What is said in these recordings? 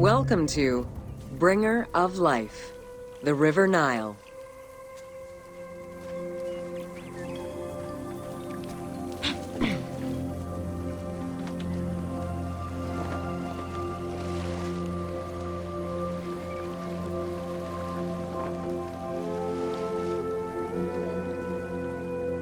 Welcome to Bringer of Life, the River Nile.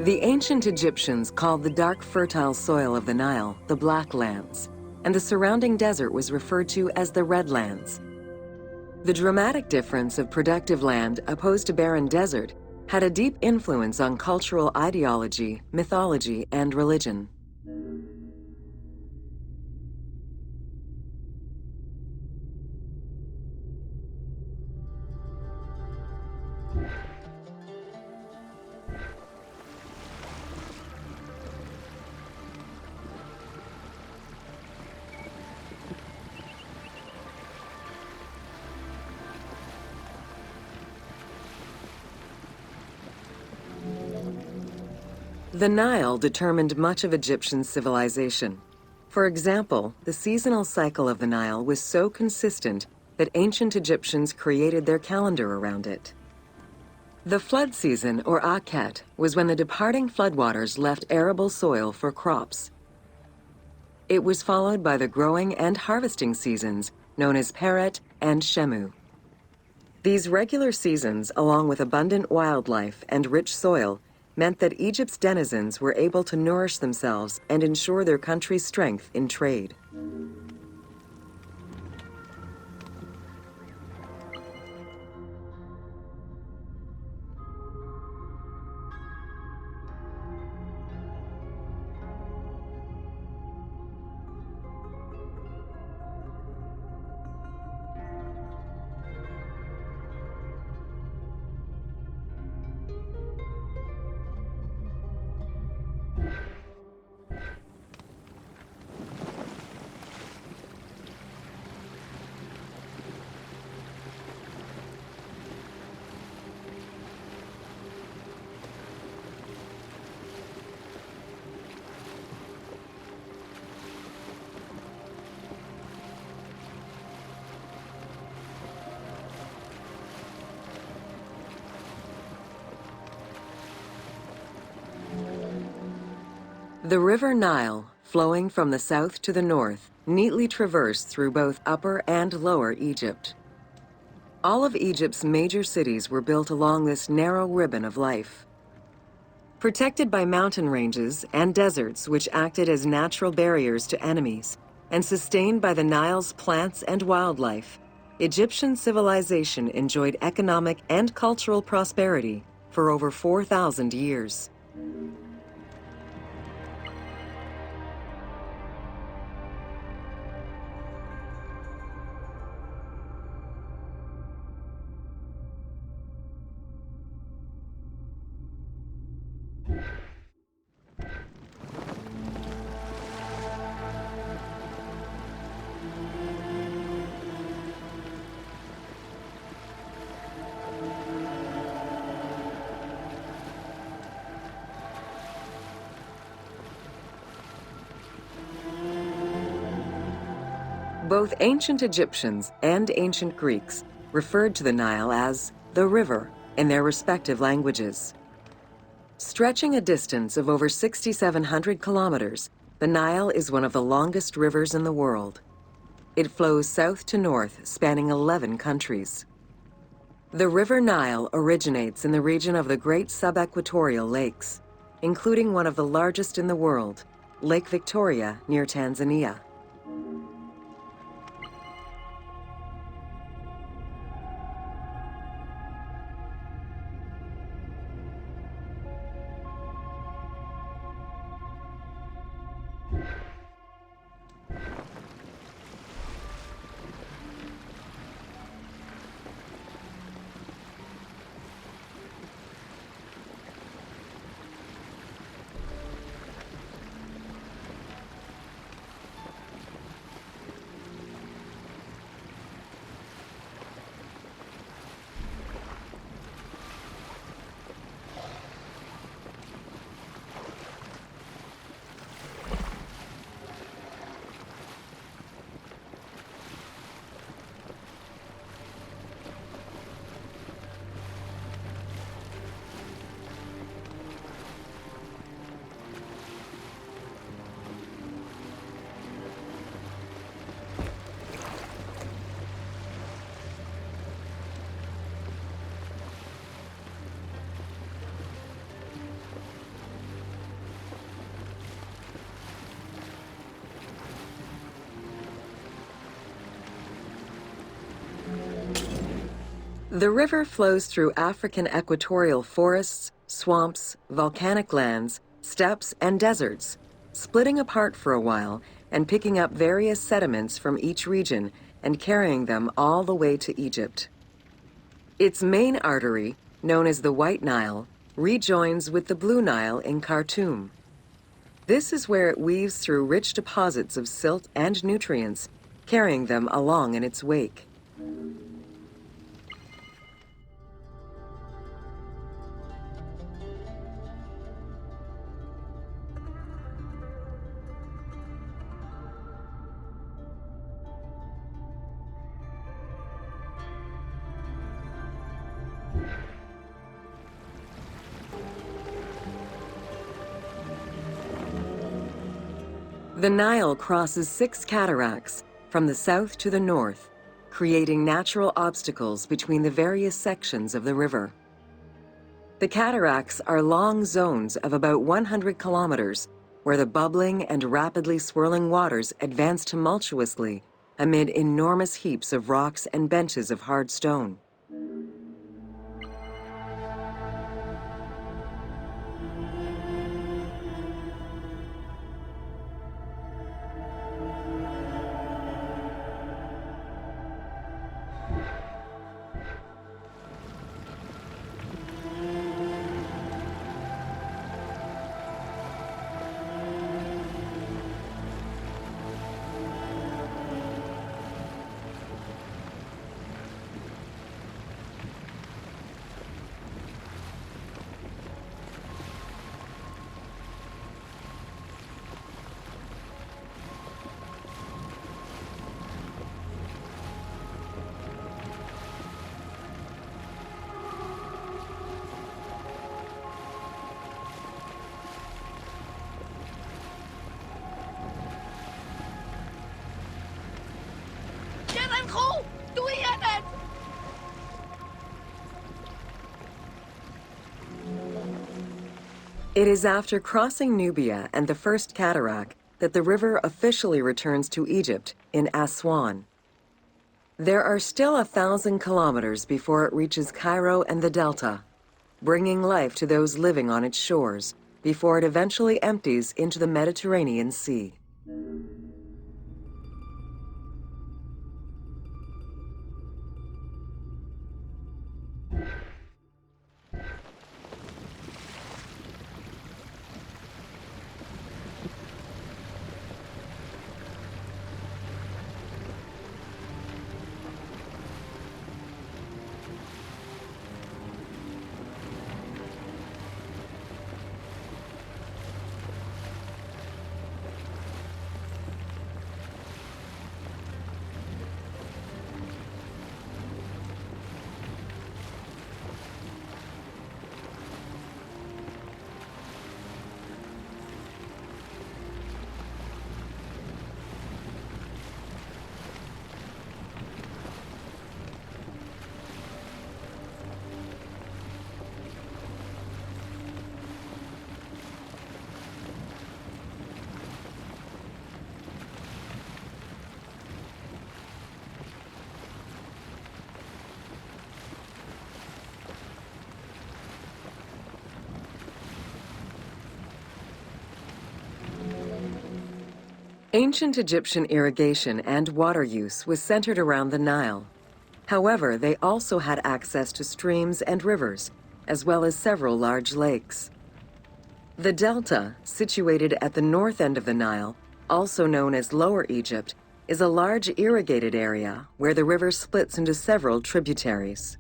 The ancient Egyptians called the dark, fertile soil of the Nile the Black Lands, and the surrounding desert was referred to as the Red Lands. The dramatic difference of productive land opposed to barren desert had a deep influence on cultural ideology, mythology, and religion. The Nile determined much of Egyptian civilization. For example, the seasonal cycle of the Nile was so consistent that ancient Egyptians created their calendar around it. The flood season, or Akhet, was when the departing floodwaters left arable soil for crops. It was followed by the growing and harvesting seasons, known as Peret and Shemu. These regular seasons, along with abundant wildlife and rich soil, meant that Egypt's denizens were able to nourish themselves and ensure their country's strength in trade. The River Nile, flowing from the south to the north, neatly traversed through both Upper and Lower Egypt. All of Egypt's major cities were built along this narrow ribbon of life. Protected by mountain ranges and deserts which acted as natural barriers to enemies, and sustained by the Nile's plants and wildlife, Egyptian civilization enjoyed economic and cultural prosperity for over 4,000 years. Both ancient Egyptians and ancient Greeks referred to the Nile as the river in their respective languages. Stretching a distance of over 6,700 kilometers, the Nile is one of the longest rivers in the world. It flows south to north, spanning 11 countries. The River Nile originates in the region of the Great Subequatorial Lakes, including one of the largest in the world, Lake Victoria near Tanzania. The river flows through African equatorial forests, swamps, volcanic lands, steppes, and deserts, splitting apart for a while and picking up various sediments from each region and carrying them all the way to Egypt. Its main artery, known as the White Nile, rejoins with the Blue Nile in Khartoum. This is where it weaves through rich deposits of silt and nutrients, carrying them along in its wake. The Nile crosses 6 cataracts from the south to the north, creating natural obstacles between the various sections of the river. The cataracts are long zones of about 100 kilometers, where the bubbling and rapidly swirling waters advance tumultuously amid enormous heaps of rocks and benches of hard stone. It is after crossing Nubia and the first cataract that the river officially returns to Egypt in Aswan. There are still 1,000 kilometers before it reaches Cairo and the Delta, bringing life to those living on its shores before it eventually empties into the Mediterranean Sea. Ancient Egyptian irrigation and water use was centered around the Nile. However, they also had access to streams and rivers, as well as several large lakes. The Delta, situated at the north end of the Nile, also known as Lower Egypt, is a large irrigated area where the river splits into several tributaries.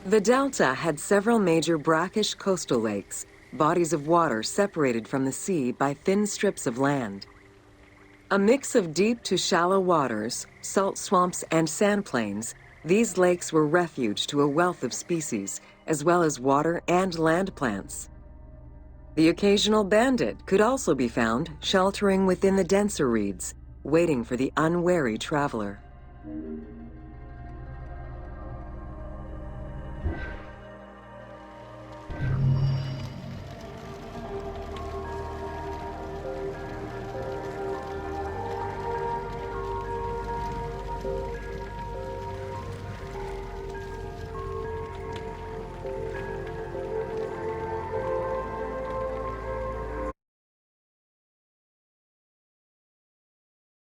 The delta had several major brackish coastal lakes, bodies of water separated from the sea by thin strips of land. A mix of deep to shallow waters, salt swamps, and sand plains, these lakes were refuge to a wealth of species, as well as water and land plants. The occasional bandit could also be found sheltering within the denser reeds, waiting for the unwary traveler.